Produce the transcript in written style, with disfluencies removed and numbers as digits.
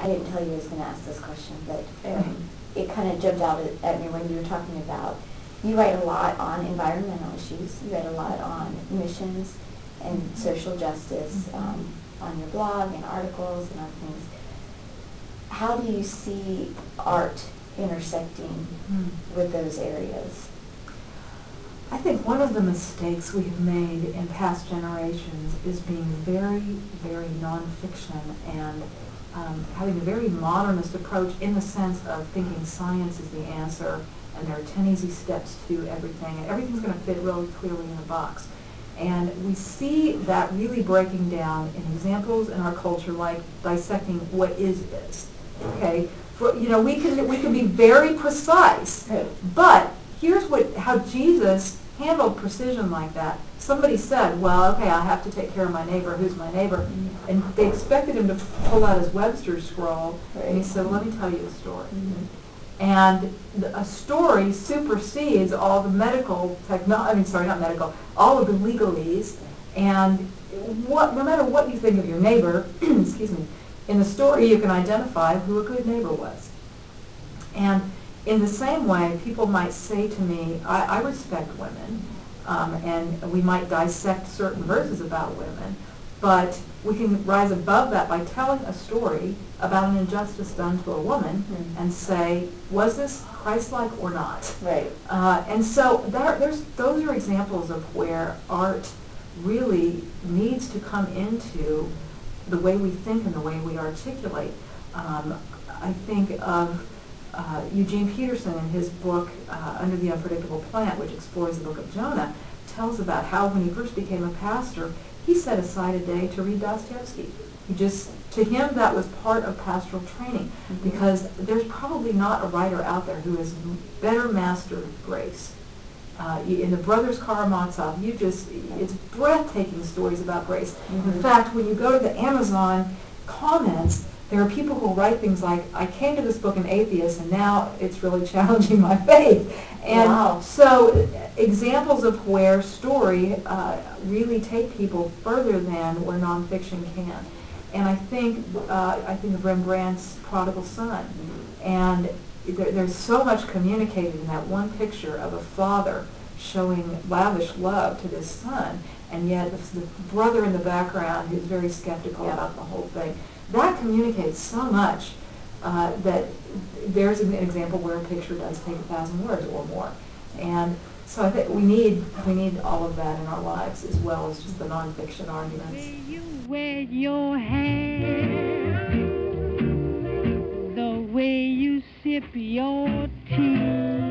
I didn't tell you I was going to ask this question, but it kind of jumped out at me when you were talking about, you write a lot on environmental issues, you write a lot on missions and social justice on your blog and articles and other things. How do you see art intersecting with those areas? I think one of the mistakes we have made in past generations is being very, very nonfiction and having a very modernist approach in the sense of thinking science is the answer and there are 10 easy steps to everything and everything's going to fit really clearly in a box. And we see that really breaking down in examples in our culture like dissecting what is this. Okay, we can be very precise, but here's how Jesus handled precision like that. Somebody said, well, okay, I have to take care of my neighbor. Who's my neighbor? And they expected him to pull out his Webster's scroll, and he said, let me tell you a story. And a story supersedes all the medical all of the legalese. And no matter what you think of your neighbor, excuse me, in the story you can identify who a good neighbor was. And in the same way, people might say to me, I respect women, and we might dissect certain verses about women, but we can rise above that by telling a story about an injustice done to a woman and say, was this Christ-like or not? Right. And so those are examples of where art really needs to come into the way we think and the way we articulate. I think of Eugene Peterson in his book, Under the Unpredictable Plant, which explores the book of Jonah, tells about how when he first became a pastor, he set aside a day to read Dostoevsky. To him, that was part of pastoral training, because there's probably not a writer out there who has better mastered grace. In the Brothers Karamazov, it's breathtaking stories about grace. In fact, when you go to the Amazon comments, there are people who write things like, I came to this book an atheist, and now it's really challenging my faith. And so examples of where story really take people further than where nonfiction can. And I think of Rembrandt's Prodigal Son. And there's so much communicated in that one picture of a father showing lavish love to this son, and yet the brother in the background who's very skeptical about the whole thing. That communicates so much that there's an example where a picture does take 1,000 words or more. And so I think we need all of that in our lives, as well as just the nonfiction arguments. The way you wear your hair, the way you sip your tea,